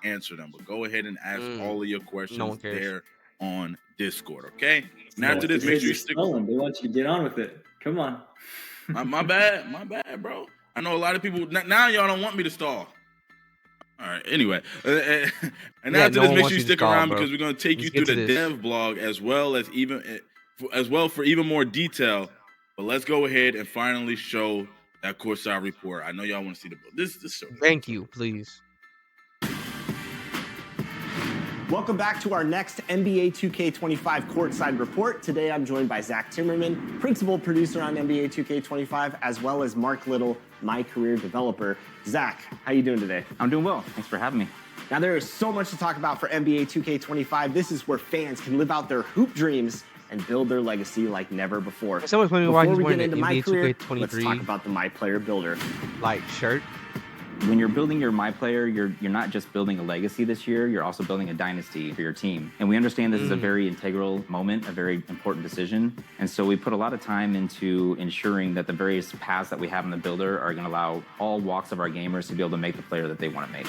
answer them. But go ahead and ask all of your questions one cares. there on Discord, okay? And No, after this, make sure you stick. They want you to get on with it. Come on. My bad, bro. I know a lot of people now. Y'all don't want me to stall. All right. Anyway, and after this, make sure you stick around because we're gonna take you through the dev blog as well for even more detail. But let's go ahead and finally show that courtside report. I know y'all want to see the build. This show. Thank you, please. Welcome back to our next NBA 2K25 courtside report. Today I'm joined by Zach Timmerman, principal producer on NBA 2K25, as well as Mark Little, Mycareer developer. Zach, how you doing today? I'm doing well. Thanks for having me. Now there is so much to talk about for NBA 2K25. This is where fans can live out their hoop dreams and build their legacy like never before. Someone's wondering why he's wearing into NBA 2K23, let's talk about the Myplayer builder. Like shirt. When you're building your Myplayer, you're not just building a legacy this year, you're also building a dynasty for your team. And we understand this is a very integral moment, a very important decision. And so we put a lot of time into ensuring that the various paths that we have in the builder are going to allow all walks of our gamers to be able to make the player that they want to make.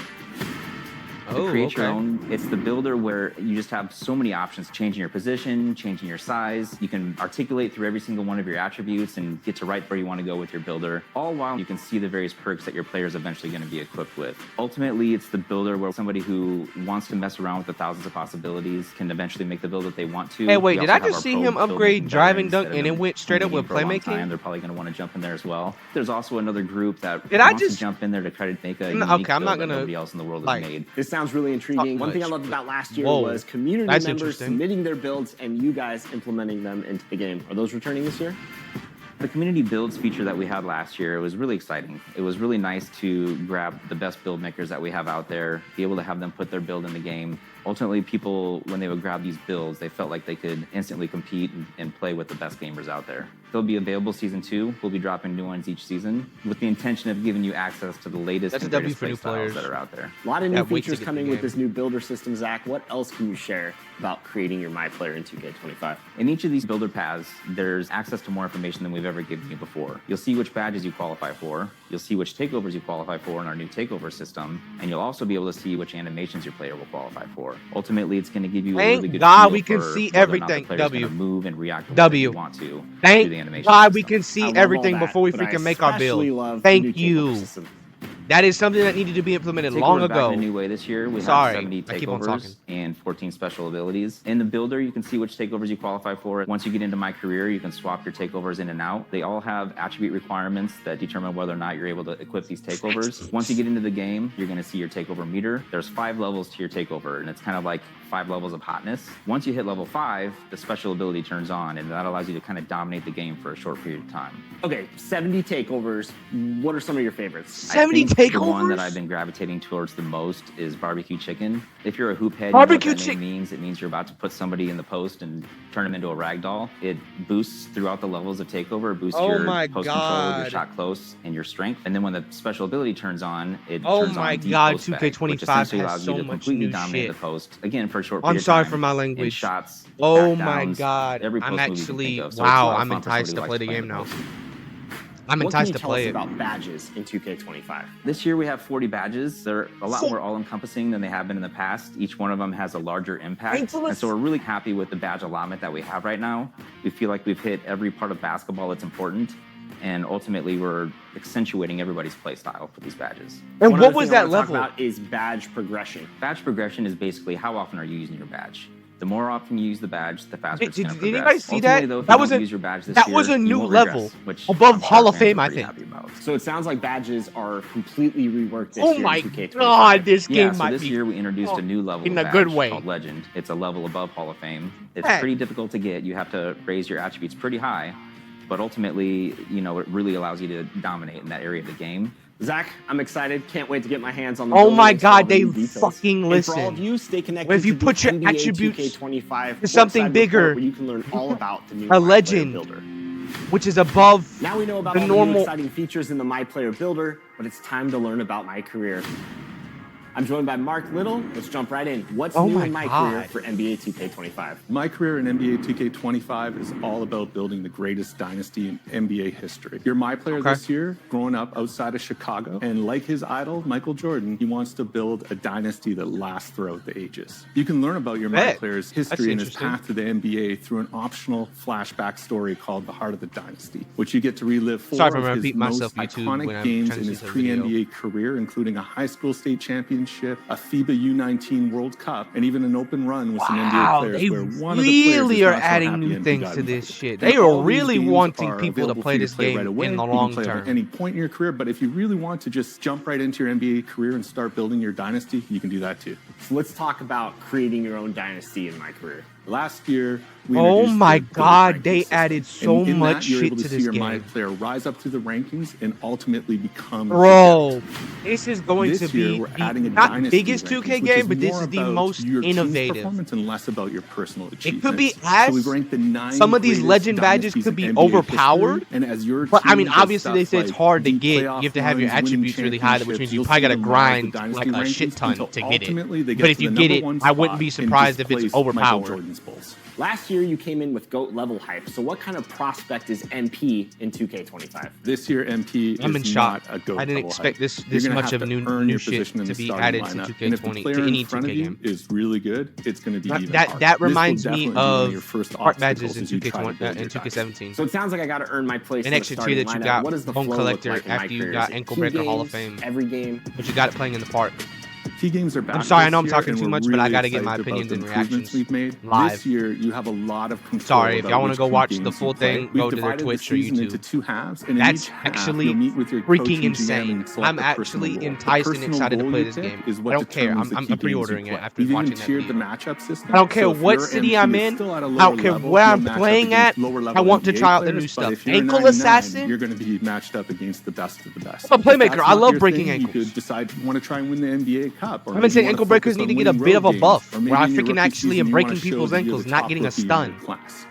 To create your own, it's the builder where you just have so many options, changing your position, changing your size. You can articulate through every single one of your attributes and get to right where you want to go with your builder, all while you can see the various perks that your player is eventually going to be equipped with. Ultimately, it's the builder where somebody who wants to mess around with the thousands of possibilities can eventually make the build that they want to. Hey, wait, did I just see him upgrade driving dunk and it went straight up with playmaking? They're probably going to want to jump in there as well. There's also another group that wants to jump in there to try to make a unique build that nobody else in the world has made. This sounds really intriguing. One thing I loved about last year was community members submitting their builds and you guys implementing them into the game. Are those returning this year? The community builds feature that we had last year, it was really exciting. It was really nice to grab the best build makers that we have out there, be able to have them put their build in the game. Ultimately, people, when they would grab these builds, they felt like they could instantly compete and play with the best gamers out there. They'll be available season 2. We'll be dropping new ones each season with the intention of giving you access to the latest and greatest play styles that are out there. A lot of new features coming with this new builder system, Zach. What else can you share about creating your Myplayer in 2K25? In each of these builder paths, there's access to more information than we've ever given you before. You'll see which badges you qualify for. You'll see which takeovers you qualify for in our new takeover system. And you'll also be able to see which animations your player will qualify for. Ultimately, it's going to give you a really good feel we can see everything. W. Move and react the way you want to. Thank God we can see everything before we freaking make our build. Thank you. That is something that needed to be implemented long ago. In a new way this year. We have 70 takeovers and 14 special abilities. In the builder, you can see which takeovers you qualify for. Once you get into Mycareer, you can swap your takeovers in and out. They all have attribute requirements that determine whether or not you're able to equip these takeovers. Once you get into the game, you're going to see your takeover meter. There's 5 levels to your takeover, and it's kind of like 5 levels of hotness. Once you hit level 5, the special ability turns on, and that allows you to kind of dominate the game for a short period of time. Okay, 70 takeovers. What are some of your favorites? 70 takeovers? The one that I've been gravitating towards the most is barbecue chicken. If you're a hoop head, you know what that name means. It means you're about to put somebody in the post and turn them into a rag doll. It boosts throughout the levels of takeover. It boosts your post control, your shot close, and your strength. And then when the special ability turns on, it turns on deep post bag, which essentially allows you to completely dominate the post, again, for a short period of time. I'm sorry for my language. Shots, oh my God. I'm actually, wow, I'm enticed to play the game now. I'm enticed to play it. What can you tell us about badges in 2K25? This year we have 40 badges. They're a lot more all-encompassing than they have been in the past. Each one of them has a larger impact. And so we're really happy with the badge allotment that we have right now. We feel like we've hit every part of basketball that's important. And ultimately, we're accentuating everybody's play style for these badges. And what was that level? Talk about is badge progression. Badge progression is basically how often are you using your badge. The more often you use the badge, the faster it's going to progress. Did anybody see that? Though, that was a new level above Hall of Fame, I think. So it sounds like badges are completely reworked this year. Oh my God, this game might be. This year we introduced a new level in a good way called Legend. It's a level above Hall of Fame. It's pretty difficult to get. You have to raise your attributes pretty high, but ultimately, you know, it really allows you to dominate in that area of the game. Zach, I'm excited. Can't wait to get my hands on the Oh my God, they fucking listen. And for all of you, stay connected if you to put your NBA attributes 2K25 to something bigger, where you can learn all about the new a legend builder. Which is above now we know about the all normal the new exciting features in the Myplayer builder, but it's time to learn about Mycareer. I'm joined by Mark Little. Let's jump right in. What's new in Mycareer for NBA 2K25? Mycareer in NBA 2K25 is all about building the greatest dynasty in NBA history. You're Myplayer this year, growing up outside of Chicago, and like his idol, Michael Jordan, he wants to build a dynasty that lasts throughout the ages. You can learn about your Myplayer's history and his path to the NBA through an optional flashback story called The Heart of the Dynasty, which you get to relive four of his most iconic games in his pre-NBA career, including a high school state championship, a FIBA U19 World Cup, and even an open run with some NBA players where one of the players really are adding new things to this shit. They are really wanting people to play this game in the long term. At any point in your career, but if you really want to just jump right into your NBA career and start building your dynasty, you can do that too. So let's talk about creating your own dynasty in Mycareer. Last year, we oh my God, they added so much shit to this game. Myplayer rise up through the rankings and ultimately become. Bro, this is going to be we're adding a not the biggest 2K game, but this is the most innovative. Performance and less about your personal achievements. It could be as some of these legend badges could be overpowered. And as your but I mean, obviously they say it's hard to get. You have to have your attributes really high, which means you probably got to grind like a shit ton to get it. But if you get it, I wouldn't be surprised if it's overpowered. Last year, you came in with GOAT level hype. So what kind of prospect is MP in 2K25? This year, MP is not a GOAT level hype. I didn't expect this much of new shit to be added to 2K20, to any 2K game. Is really good. It's going to be even that reminds me of heart badges in 2K17. So it sounds like I got to earn my place. An extra tier that you got Bone Collector after you got Ankle Breaker Hall of Fame. Every game. But you got it playing in the park. Key games are back. I'm sorry, I know I'm talking too much, but I got to get my opinions and reactions we've made live. This year, you have a lot of control. Sorry, if y'all want to go watch the full thing, go to their Twitch or YouTube. Into two halves, and that's actually freaking insane. I'm actually enticed and excited to play this game. I don't care. I'm pre-ordering it after watching that video. The matchup system. I don't care what city I'm in. I don't care where I'm playing at. I want to try out the new stuff. Ankle Assassin. You're going to be matched up against the best of the best. I'm a playmaker. I love breaking ankles. You could decide you want to try and win the NBA Cup. I've been saying ankle breakers need to get a bit of a buff, where I freaking actually am breaking people's ankles, not getting a stun.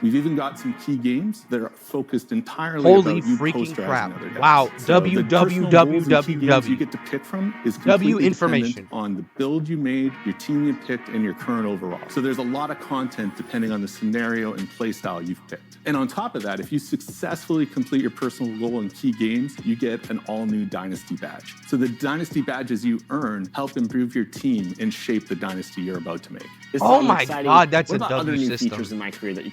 We've even got some key games that are focused entirely holy freaking crap! Wow, www. You get to pick from is information on the build you made, your team you picked, and your current overall. So there's a lot of content depending on the scenario and playstyle you've picked. And on top of that, if you successfully complete your personal goal in key games, you get an all-new Dynasty badge. So the Dynasty badges you earn help improve your team and shape the dynasty you're about to make. Oh my God, that's a W system.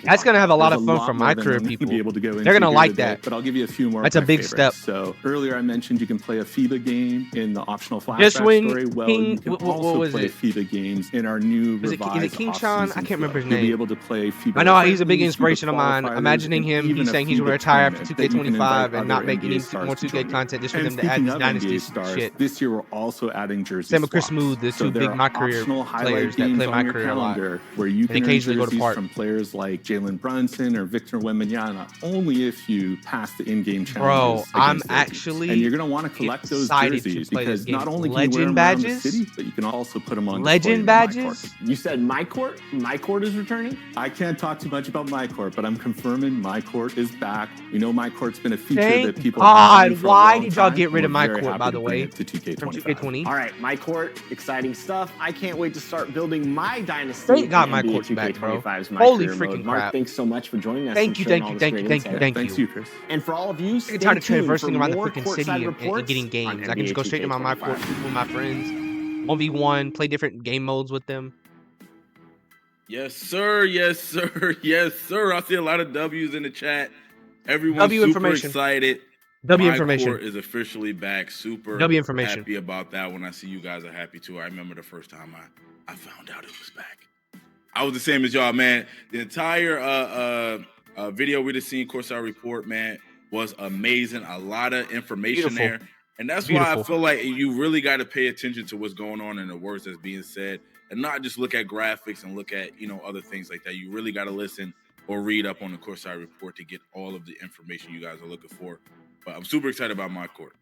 That's gonna have a lot of fun for Mycareer people. They're gonna like that. But I'll give you a few more. That's a big step. So earlier I mentioned you can play a FIBA game in the optional flashback story. Well, you can also play FIBA games in our new revised. Is it King Sean? I can't remember his name. You'll be able to play FIBA. I know he's a big inspiration of mine. Imagining him, he's saying he's gonna retire after 2K25 and not make any more 2K content just for them to add this dynasty shit. This year we're also adding jerseys. Same with Chris Smooth, the two big Mycareer players that play Mycareer a lot. Where you can occasionally go to park from players like Jalen Brunson or Victor Wembanyama only if you pass the in-game challenges. Bro, I'm actually and you're gonna want to collect those jerseys because not only can you wear them around the city, but you can also put them on legend badges. You said MyCourt? MyCourt is returning? I can't talk too much about MyCourt, but I'm confirming MyCourt is back. You know MyCourt's been a feature that people God, why did y'all get rid of MyCourt, by the way? To 2K25. From 2K20. All right, MyCourt, exciting stuff. I can't wait to start building my dynasty. They got MyCourt back, bro. Holy freaking crap. Mark, thanks so much for joining us. Thank you, Thanks you, Chris. And for all of you, I'm tired of traversing around the freaking city and getting games. I can just go straight to my MyCourt with my friends, 1v1, play different game modes with them. Yes, sir. Yes, sir. Yes, sir. I see a lot of W's in the chat. Everyone's super excited. Information is officially back. Super information. Happy about that. When I see you guys are happy too. I remember the first time I found out it was back. I was the same as y'all, man. The entire video we just seen, Courtside Report, man, was amazing. A lot of information there. And that's why I feel like you really got to pay attention to what's going on in the words that's being said and not just look at graphics and look at, other things like that. You really got to listen or read up on the Courtside Report to get all of the information you guys are looking for. But I'm super excited about MyCourt.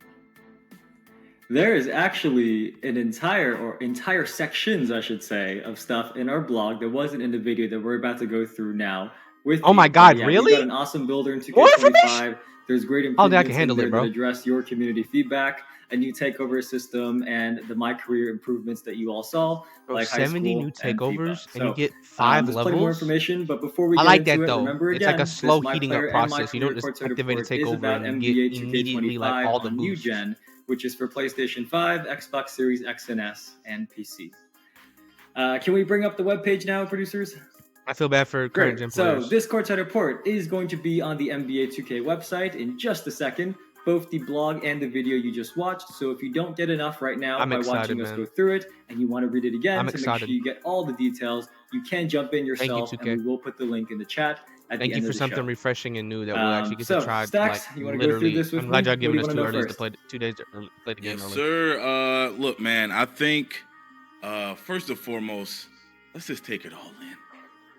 There is actually an entire sections, I should say, of stuff in our blog that wasn't in the video that we're about to go through now. Oh my God, yeah, really? We got an awesome builder in 2K25 There's great improvements in there that address your community feedback, a new takeover system, and the Mycareer improvements that you all saw, like 70 new takeovers, and you get 5 levels. Plenty more information, but before we get into it, though. Remember again, it's like a slow heating up process. You don't just activate a takeover and you get immediately like all the boosts. New gen, which is for PlayStation 5, Xbox Series X and S, and PC. Can we bring up the webpage now, producers? I feel bad for current gen players. So this courtside report is going to be on the NBA 2K website in just a second, both the blog and the video you just watched. So if you don't get enough right now watching us go through it and you want to read it again make sure you get all the details, you can jump in yourself, and we will put the link in the chat at the end of the show. Thank you for something refreshing and new that we'll actually get to try. Stacks, you want to go through this with I'm glad y'all giving us 2 early to play 2 days to play the game early. Sir, look, man, I think first and foremost, let's just take it all in.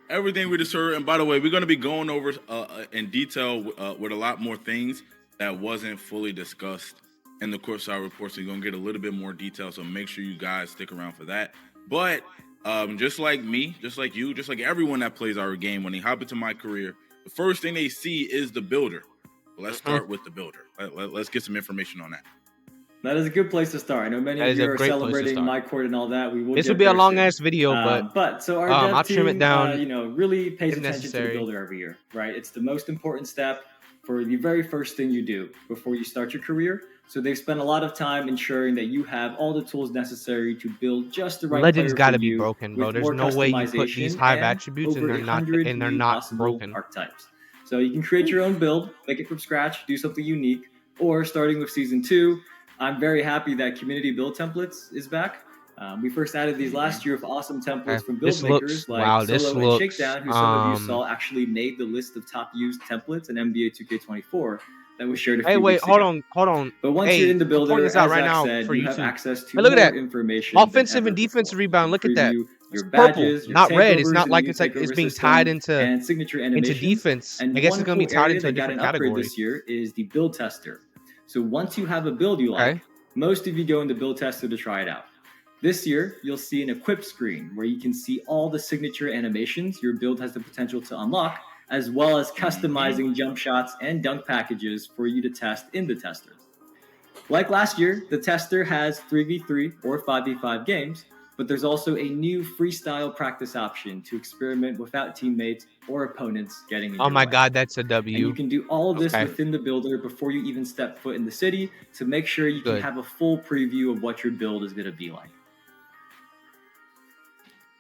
Everything we just heard, and by the way, we're going to be going over in detail with a lot more things that wasn't fully discussed in the courtside report, so you're going to get a little bit more detail, so make sure you guys stick around for that. But just like me, just like you, just like everyone that plays our game, when they hop into Mycareer, the first thing they see is the builder. Let's start with the builder. Let's get some information on that. That is a good place to start. I know many of you are celebrating MyCourt and all that. This will be a long ass video, but so our I'll team, trim it down. Really pays attention to the builder every year, right? It's the most important step for the very first thing you do before you start your career. So they spend a lot of time ensuring that you have all the tools necessary to build just the right. Legends got to be broken, bro. There's no way you put these high attributes and they're not broken. Archetypes. So you can create your own build, make it from scratch, do something unique, or starting with season 2. I'm very happy that community build templates is back. We first added these last year with awesome templates from build makers like Solo and Shakedown, who some of you saw actually made the list of top used templates in NBA 2K24 that was shared a few weeks ago. Hold on. But once you're in the builder, as right now said, for you YouTube. have access to look at more that. information. Offensive and defensive rebound. Look at that. Your badges, purple, not red. It's not like it's being tied into signature into defense. And I guess it's going to be tied into a different category. This year is the build tester. So once you have a build you like, most of you go in the build tester to try it out. This year, you'll see an equip screen where you can see all the signature animations your build has the potential to unlock, as well as customizing jump shots and dunk packages for you to test in the tester. Like last year, the tester has 3v3 or 5v5 games, but there's also a new freestyle practice option to experiment without teammates or opponents getting in your way. God, that's a W. And you can do all of this within the builder before you even step foot in the city to make sure you can have a full preview of what your build is going to be like.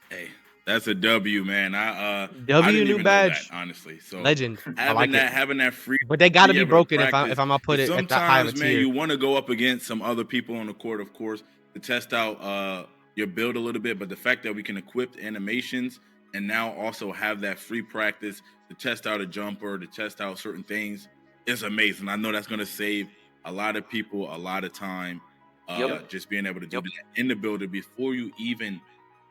Hey, that's a W, man. I new badge, that, honestly. So legend. Having that free, but they got to be broken if I'm gonna put it at that high of a tier. Sometimes, man, you want to go up against some other people on the court, of course, to test out your build a little bit. But the fact that we can equip animations and now also have that free practice to test out a jumper, to test out certain things, is amazing. I know that's going to save a lot of people a lot of time. Just being able to do that in the builder before you even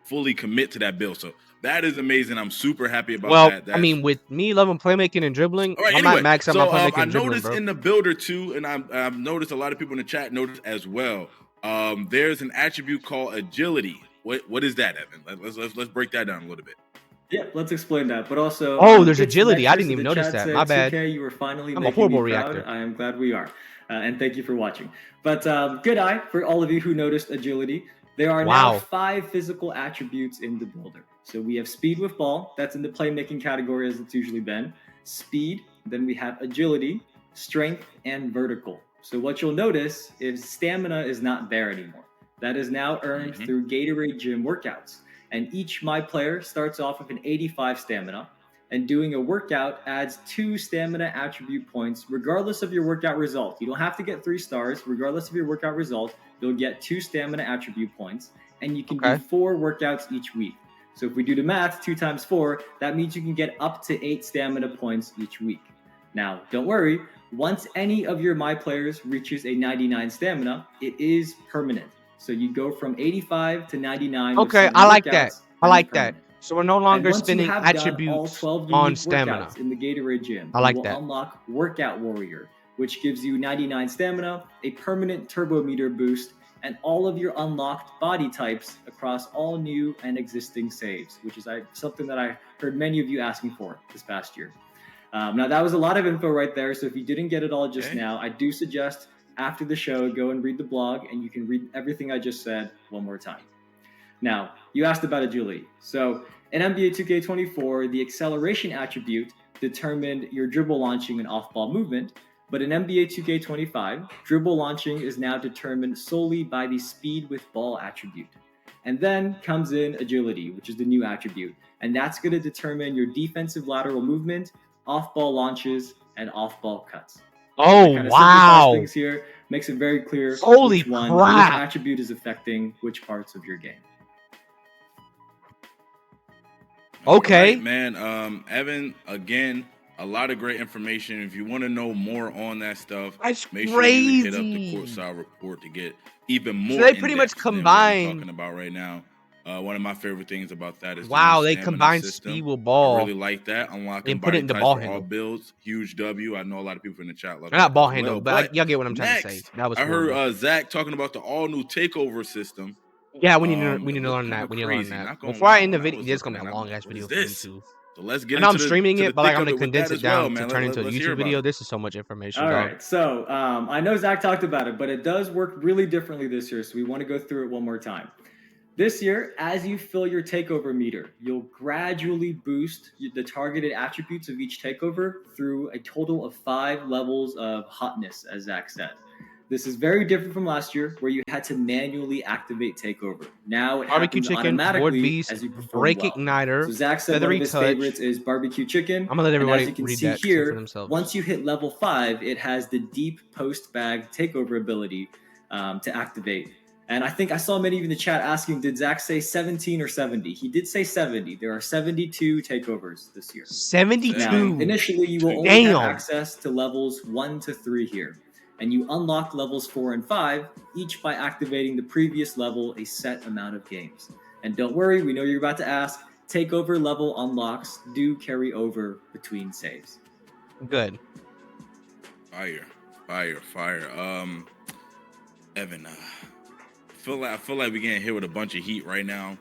fully commit to that build. So that is amazing. I'm super happy about that. I mean, with me loving playmaking and dribbling, right, I might max out my playmaking and dribbling, noticed in the builder too, and I've noticed a lot of people in the chat noticed as well. There's an attribute called agility. What is that, Evan? Let's break that down a little bit. Yeah, let's explain that. But also, there's agility. I didn't even notice that. My bad. You were finally I'm a horrible reactor. I am glad we are, and thank you for watching. But good eye for all of you who noticed agility. There are now 5 physical attributes in the builder. So we have speed with ball. That's in the playmaking category as it's usually been. Speed. Then we have agility, strength, and vertical. So what you'll notice is stamina is not there anymore. That is now earned through Gatorade gym workouts. And each Myplayer starts off with an 85 stamina. And doing a workout adds 2 stamina attribute points, regardless of your workout result. You don't have to get 3 stars. Regardless of your workout result, you'll get 2 stamina attribute points. And you can do 4 workouts each week. So if we do the math, 2 times 4, that means you can get up to 8 stamina points each week. Now, don't worry. Once any of your Myplayers reaches a 99 stamina, it is permanent. So you go from 85 to 99. Okay, I like that. I like that. So we're no longer spending attributes on stamina in the Gatorade gym. I like that. Unlock Workout Warrior, which gives you 99 stamina, a permanent turbo meter boost, and all of your unlocked body types across all new and existing saves, which is something that I heard many of you asking for this past year. Now, that was a lot of info right there. So if you didn't get it all just now, I do suggest after the show, go and read the blog, and you can read everything I just said one more time. Now, you asked about agility. So in NBA 2K24, the acceleration attribute determined your dribble launching and off-ball movement. But in NBA 2K25, dribble launching is now determined solely by the speed with ball attribute. And then comes in agility, which is the new attribute. And that's going to determine your defensive lateral movement, off-ball launches, and off-ball cuts. Oh, kind of wow. simplifies things here, makes it very clear Holy which attribute is affecting which parts of your game. Okay. Right, man. Evan, again, a lot of great information. If you want to know more on that stuff, make sure you hit up the Courtside Report to get even more. So they pretty much combine talking about right now. One of my favorite things about that is they combine speed with ball. I really like that. Unlocking and put it into ball handle. All builds, huge W. I know a lot of people in the chat love that. Not ball handle, but y'all get what I'm trying to say. That was I heard Zach talking about the all new takeover system. Yeah, we need to learn that. We need to learn that. Before I end the video, it's gonna be a long ass video for me too. So let's get. I know I'm streaming it, but like I'm gonna condense it down to turn into a YouTube video. This is so much information. All right, so I know Zach talked about it, but it does work really differently this year. So we want to go through it one more time. This year, as you fill your takeover meter, you'll gradually boost the targeted attributes of each takeover through a total of 5 levels of hotness, as Zach said. This is very different from last year, where you had to manually activate takeover. Now it barbecue happens chicken, automatically beast, as you perform break well. igniter. So Zach said one of his favorites is barbecue chicken. I'm gonna let everybody as you can read see that here, for themselves. Once you hit level 5, it has the deep post bag takeover ability to activate. And I think I saw many of you in the chat asking, did Zach say 17 or 70? He did say 70. There are 72 takeovers this year. 72? Now, initially, you will only have access to levels 1 to 3 here. And you unlock levels 4 and 5, each by activating the previous level a set amount of games. And don't worry, we know you're about to ask, takeover level unlocks do carry over between saves. Good. Fire. Evan, I feel like we're getting hit with a bunch of heat right now.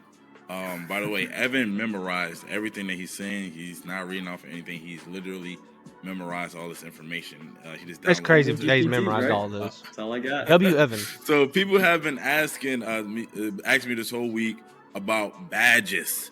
By the way, Evan memorized everything that he's saying. He's not reading off anything. He's literally memorized all this information. He just That's crazy. He's memorized all this. That's all I got. W. Evan. So people have been asking me this whole week about badges,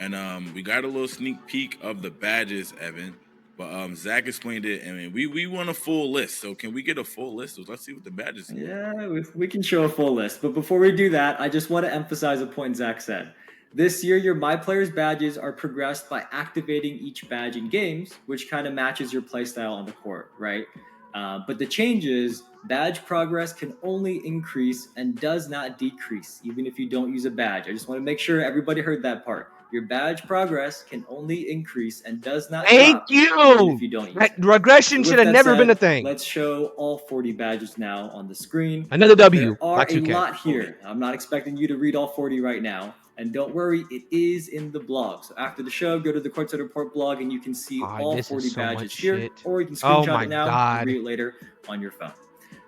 and we got a little sneak peek of the badges, Evan. But Zach explained it, and we want a full list. So can we get a full list? Let's see what the badges are. Yeah, we can show a full list. But before we do that, I just want to emphasize a point Zach said. This year, your Myplayer's badges are progressed by activating each badge in games, which kind of matches your playstyle on the court, right? But the change is badge progress can only increase and does not decrease, even if you don't use a badge. I just want to make sure everybody heard that part. Your badge progress can only increase and does not drop if you don't use it. Regression should have never been a thing. Let's show all 40 badges now on the screen. Another W. There are a lot here. I'm not expecting you to read all 40 right now. And don't worry, it is in the blog. So after the show, go to the Courtside Report blog and you can see all 40 badges here. Or you can screenshot it now and read it later on your phone.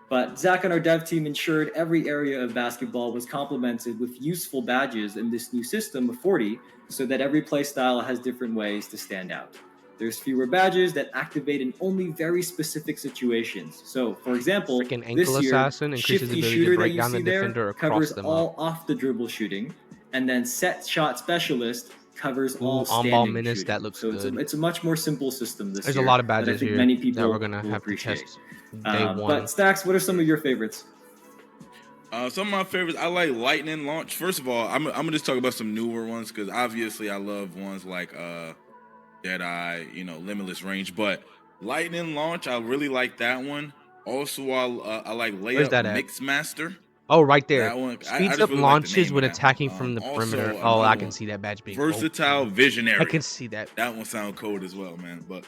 But Zach and our dev team ensured every area of basketball was complemented with useful badges in this new system of 40 so that every play style has different ways to stand out. There's fewer badges that activate in only very specific situations. So, for example, this year, Shifty Shooter that you see there covers all off the dribble shooting. And then Set Shot Specialist covers all standing shooting. That looks good. So it's a much more simple system this year. There's a lot of badges here many people that we're going to have to test day one. But Stacks, what are some of your favorites? Some of my favorites, I like Lightning Launch. First of all, I'm gonna just talk about some newer ones because obviously I love ones like Deadeye, Limitless Range. But Lightning Launch, I really like that one. Also, I like Layup Mixmaster. Oh, right there. That one, Speeds up launches when attacking from the perimeter. Oh, I can see that badge being Versatile Visionary. I can see that. That one sound cold as well, man. But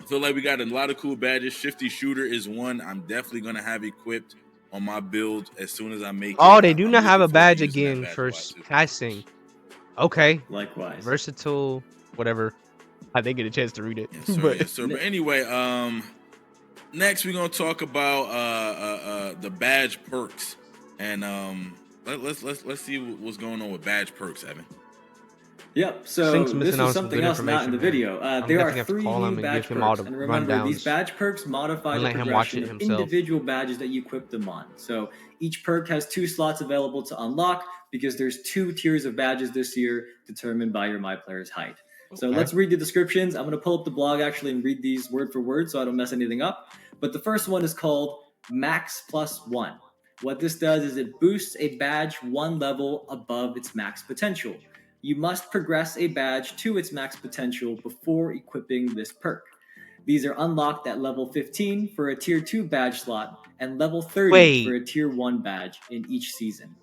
I feel like we got a lot of cool badges. Shifty Shooter is one I'm definitely gonna have equipped on my build as soon as I make it. Oh, they do not have a badge again for passing. Okay. Likewise. Versatile, whatever. I didn't get a chance to read it. Yes, sir. Yes, sir. But anyway, next we're gonna talk about the badge perks. And let's see what's going on with badge perks, Evan. Yep, so this is something else not in the video. There are 3 new badge perks, and remember, these badge perks modify the progression of individual badges that you equip them on. So each perk has 2 slots available to unlock because there's 2 tiers of badges this year determined by your Myplayer's height. So let's read the descriptions. I'm going to pull up the blog actually and read these word for word so I don't mess anything up. But the first one is called Max Plus 1. What this does is it boosts a badge 1 level above its max potential. You must progress a badge to its max potential before equipping this perk. These are unlocked at level 15 for a tier 2 badge slot and level 30 for a tier 1 badge in each season.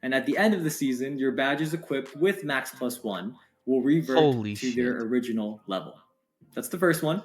And at the end of the season, your badges equipped with Max Plus 1 will revert to their original level. That's the first one.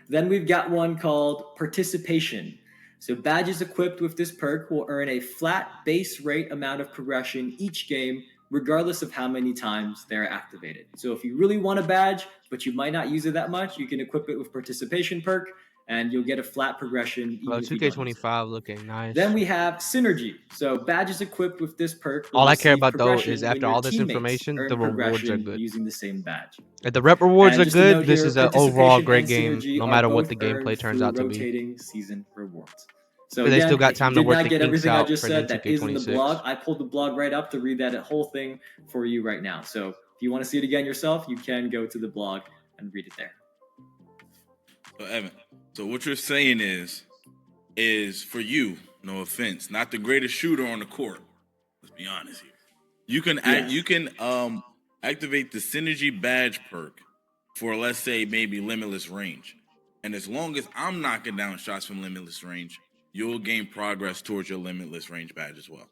Then we've got one called Participation. So badges equipped with this perk will earn a flat base rate amount of progression each game, regardless of how many times they're activated. So if you really want a badge, but you might not use it that much, you can equip it with Participation perk, and you'll get a flat progression. 2K25 looking nice. Then we have Synergy. So badges equipped with this perk. All I care about though is after all this information, the rewards are good. Using the same badge. If the rep rewards are good, this is an overall great game, no matter what the gameplay turns out to be. Rotating season rewards. So they still got time to work the kinks out I just said that is in the blog. I pulled the blog right up to read that whole thing for you right now. So if you want to see it again yourself, you can go to the blog and read it there. So Evan, so what you're saying is for you, no offense, not the greatest shooter on the court. Let's be honest here. You can activate the Synergy badge perk for, let's say, maybe limitless range, and as long as I'm knocking down shots from limitless range, you'll gain progress towards your limitless range badge as well.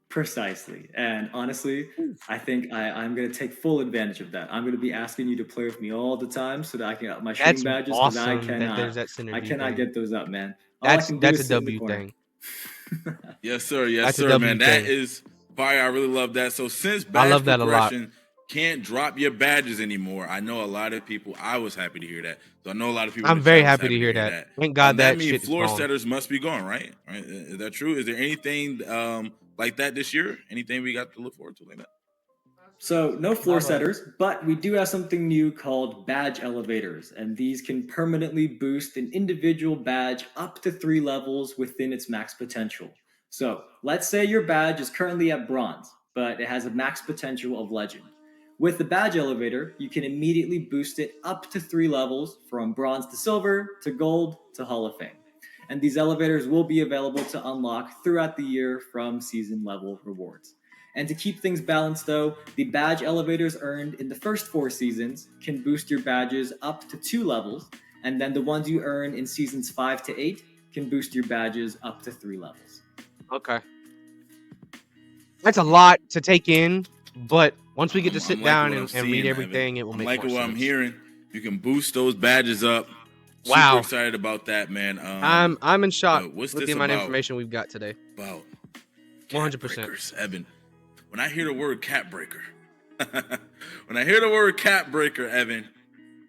Precisely. And honestly, I think I'm going to take full advantage of that. I'm going to be asking you to play with me all the time so that I can get my shooting badges. Awesome I cannot get those up, man. That's a W thing. Yes, sir. Yes, sir, man. That is fire. I really love that. So since badge progression can't drop your badges anymore, I know a lot of people. I was happy to hear that. So I know a lot of people. I'm very happy to hear that. Thank God that means floor setters must be gone, right? Is that true? Is there anything like that this year? Anything we got to look forward to like that? So no floor setters, but we do have something new called badge elevators, and these can permanently boost an individual badge up to 3 levels within its max potential. So let's say your badge is currently at bronze, but it has a max potential of legend. With the badge elevator, you can immediately boost it up to 3 levels from bronze to silver to gold to Hall of Fame. And these elevators will be available to unlock throughout the year from season level rewards. And to keep things balanced though, the badge elevators earned in the first 4 seasons can boost your badges up to 2 levels, and then the ones you earn in seasons 5 to 8 can boost your badges up to 3 levels. Okay. That's a lot to take in, but once we get to sit down and read everything, it will make more sense. What I'm hearing. You can boost those badges up. Wow. Super excited about that, man. I'm in shock with the amount of information we've got today. About 100%. Evan, when I hear the word cap breaker, Evan,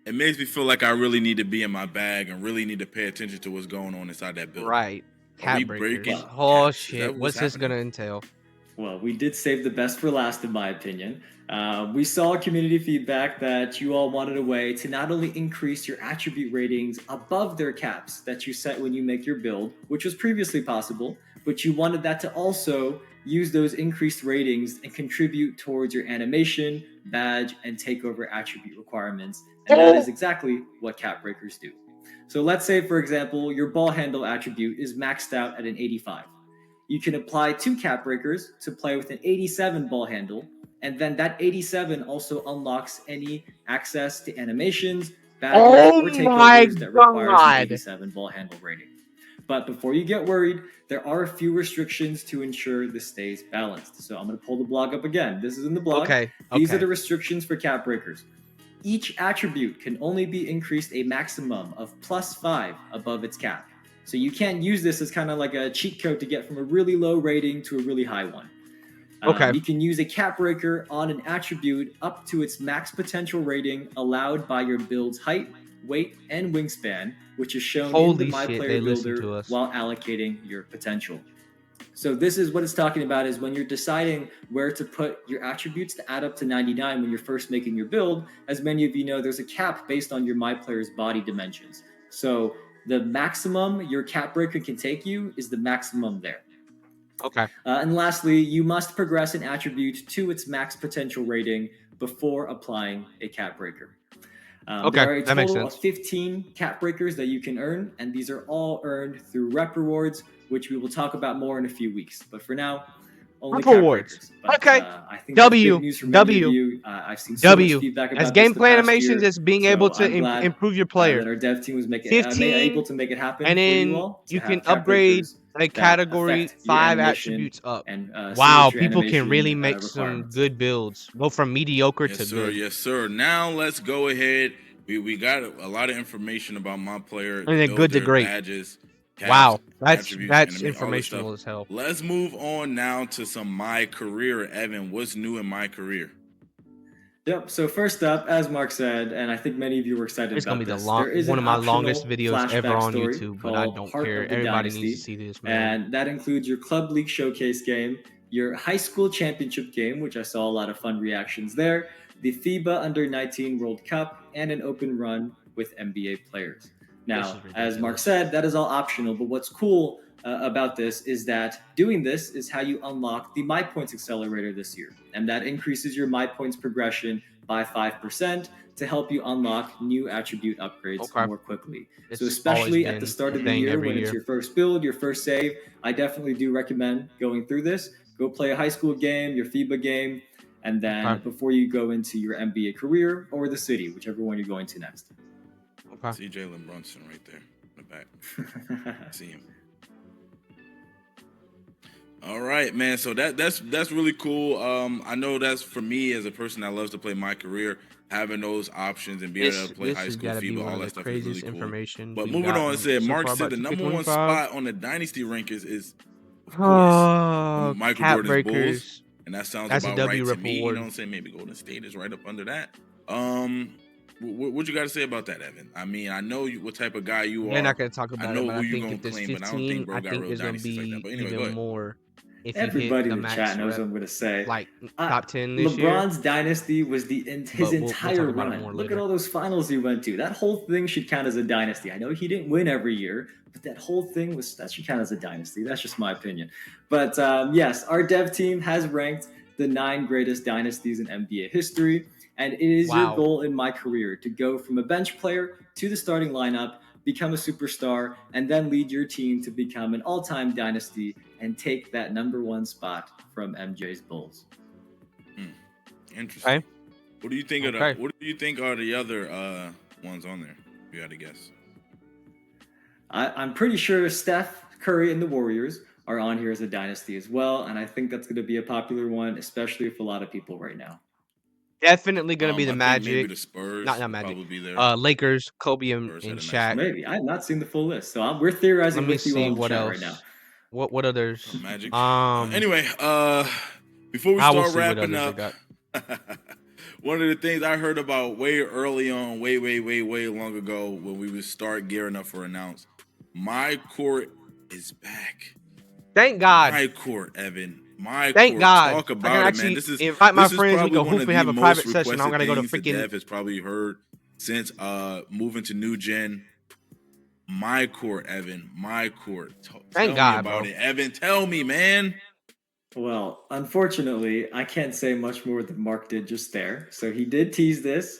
it makes me feel like I really need to be in my bag and really need to pay attention to what's going on inside that building. Right. Cap breakers. Oh, shit. What's this going to entail? Well, we did save the best for last, in my opinion. We saw community feedback that you all wanted a way to not only increase your attribute ratings above their caps that you set when you make your build, which was previously possible, but you wanted that to also use those increased ratings and contribute towards your animation, badge, and takeover attribute requirements. And that is exactly what cap breakers do. So let's say, for example, your ball handle attribute is maxed out at an 85. You can apply 2 cap breakers to play with an 87 ball handle, and then that 87 also unlocks any access to animations, badges, or takeovers that requires an 87 ball handle rating. But before you get worried, there are a few restrictions to ensure this stays balanced. So I'm going to pull the blog up again. This is in the blog. These are the restrictions for cap breakers. Each attribute can only be increased a maximum of +5 above its cap. So you can't use this as kind of like a cheat code to get from a really low rating to a really high one. You can use a cap breaker on an attribute up to its max potential rating allowed by your build's height, weight, and wingspan, which is shown in the Myplayer builder while allocating your potential. So this is what it's talking about, is when you're deciding where to put your attributes to add up to 99 when you're first making your build. As many of you know, there's a cap based on your Myplayer's body dimensions. So the maximum your cap breaker can take you is the maximum there. Okay. And lastly, you must progress an attribute to its max potential rating before applying a cap breaker. There are a total of 15 cap breakers that you can earn, and these are all earned through rep rewards, which we will talk about more in a few weeks. But for now, only cap breakers. But, okay. I think that's big news for many of you. I've seen so much feedback about as gameplay animations, as being able to improve your player. That our dev team was able to make it happen, and then for you all. You can upgrade a category 5 attributes up. And wow, people can really make some good builds. Go from mediocre to good. Yes, sir. Now let's go ahead. We got a lot of information about Myplayer. And then good to great. Badges, caps, wow, that's informational as hell. Let's move on now to some Mycareer. Evan, what's new in Mycareer? Yep. So first up, as Mark said, and I think many of you were excited it's about this. It's going to be one of my longest videos ever on YouTube, but I don't care. Everybody needs to see this, man. And that includes your Club League Showcase game, your High School Championship game, which I saw a lot of fun reactions there, the FIBA Under-19 World Cup, and an open run with NBA players. Now, as Mark said, that is all optional, but what's cool about this is that doing this is how you unlock the MyPoints Accelerator this year, and that increases your MyPoints progression by 5% to help you unlock new attribute upgrades more quickly. So especially at the start of the year when it's your first build, your first save, I definitely do recommend going through this. Go play a high school game, your FIBA game, and then before you go into your NBA career or the city, whichever one you're going to next. See Jalen Brunson right there in the back. See him. All right, man. So that's really cool. I know that's for me as a person that loves to play Mycareer, having those options and being able to play high school FIBA, all that stuff is really cool. But moving on, Mark said the number one spot on the Dynasty rankings is, of course, Michael Jordan's Bulls, and that sounds about right to me. You know what I'm saying? Maybe Golden State is right up under that. What you got to say about that, Evan? I mean, I know what type of guy you are. We're not going to talk about it, but who I you think if this 15, but I don't think bro got real dynasties like that. But anyway, even more. If everybody in the chat knows what I'm going to say. Like top 10 this LeBron's dynasty was his entire run. Look at all those finals he went to. That whole thing should count as a dynasty. I know he didn't win every year, but that whole thing that should count as a dynasty. That's just my opinion. But yes, our dev team has ranked the 9 greatest dynasties in NBA history. And it is your goal in Mycareer to go from a bench player to the starting lineup, become a superstar, and then lead your team to become an all-time dynasty and take that #1 spot from MJ's Bulls. Interesting. Okay. What do you think of the, what do you think are the other ones on there? If you had to guess. I'm pretty sure Steph Curry and the Warriors are on here as a dynasty as well, and I think that's going to be a popular one, especially for a lot of people right now. Definitely going to be the Magic. Maybe the Spurs. Not Magic. Lakers, Kobe, and Shaq. Maybe. I have not seen the full list, so we're theorizing with you on the chat right now. What others? Magic. Anyway, before we start wrapping up, one of the things I heard about way early on, way long ago, when we would start gearing up for announce, My Court is back. Thank God. My Court, Evan. Thank God. Talk about it, man. This is invite my friends. We go hoop and have a private session. I'm gonna go to freaking. Dev has probably heard since moving to new gen. My Court, Evan. My Court. Thank God, about it, Evan. Tell me, man. Well, unfortunately, I can't say much more than Mark did just there. So he did tease this.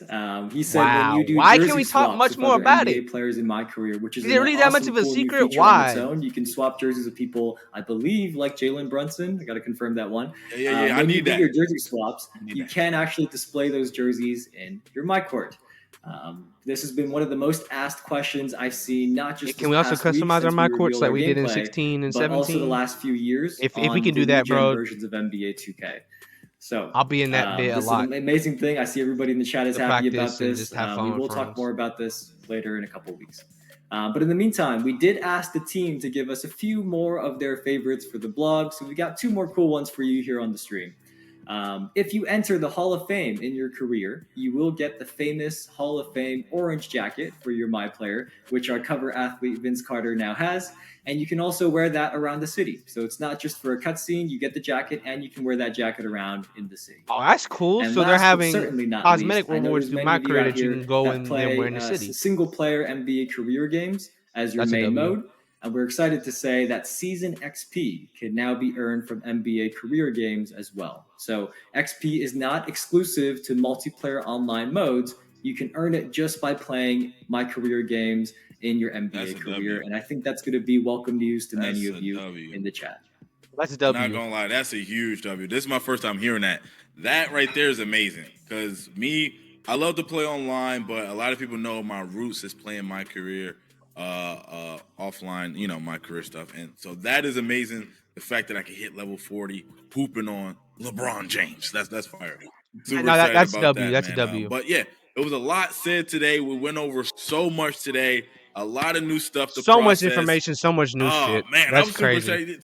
He said, when you do why can't we talk much more about NBA players in Mycareer, which is really that much of a secret? Why? You can swap jerseys with people, I believe, like Jalen Brunson. I got to confirm that one. Yeah. I need that. Your jersey swaps, you can actually display those jerseys in your MyCourt. This has been one of the most asked questions I've seen, not just can we also customize our MyCourts like we did in 16 and 17, but also the last few years. If we can do that, bro, versions of NBA 2K. So I'll be in that bit a lot. This is an amazing thing. I see everybody in the chat is happy about this. We will talk more about this later in a couple of weeks. But in the meantime, we did ask the team to give us a few more of their favorites for the blog. So we got 2 more cool ones for you here on the stream. If you enter the Hall of Fame in your career, you will get the famous Hall of Fame orange jacket for your Myplayer, which our cover athlete Vince Carter now has. And you can also wear that around the city. So it's not just for a cutscene, you get the jacket and you can wear that jacket around in the city. Oh, that's cool. And so they're having cosmetic rewards through Mycareer that you can go and then wear in the city. Single player NBA career games as your main mode. And we're excited to say that Season XP can now be earned from NBA career games as well. So XP is not exclusive to multiplayer online modes. You can earn it just by playing Mycareer games in your NBA career. And I think that's going to be welcome news to many of you in the chat. That's a W. Not gonna lie, that's a huge W. This is my first time hearing that. That right there is amazing. Because I love to play online, but a lot of people know my roots is playing Mycareer offline, my career stuff. And so that is amazing. The fact that I can hit level 40 pooping on LeBron James. That's fire. Super excited that's about W. That's a W. But yeah, it was a lot said today. We went over so much today. A lot of new stuff to process. Much information, so much new shit. Man, that's I was crazy. super excited.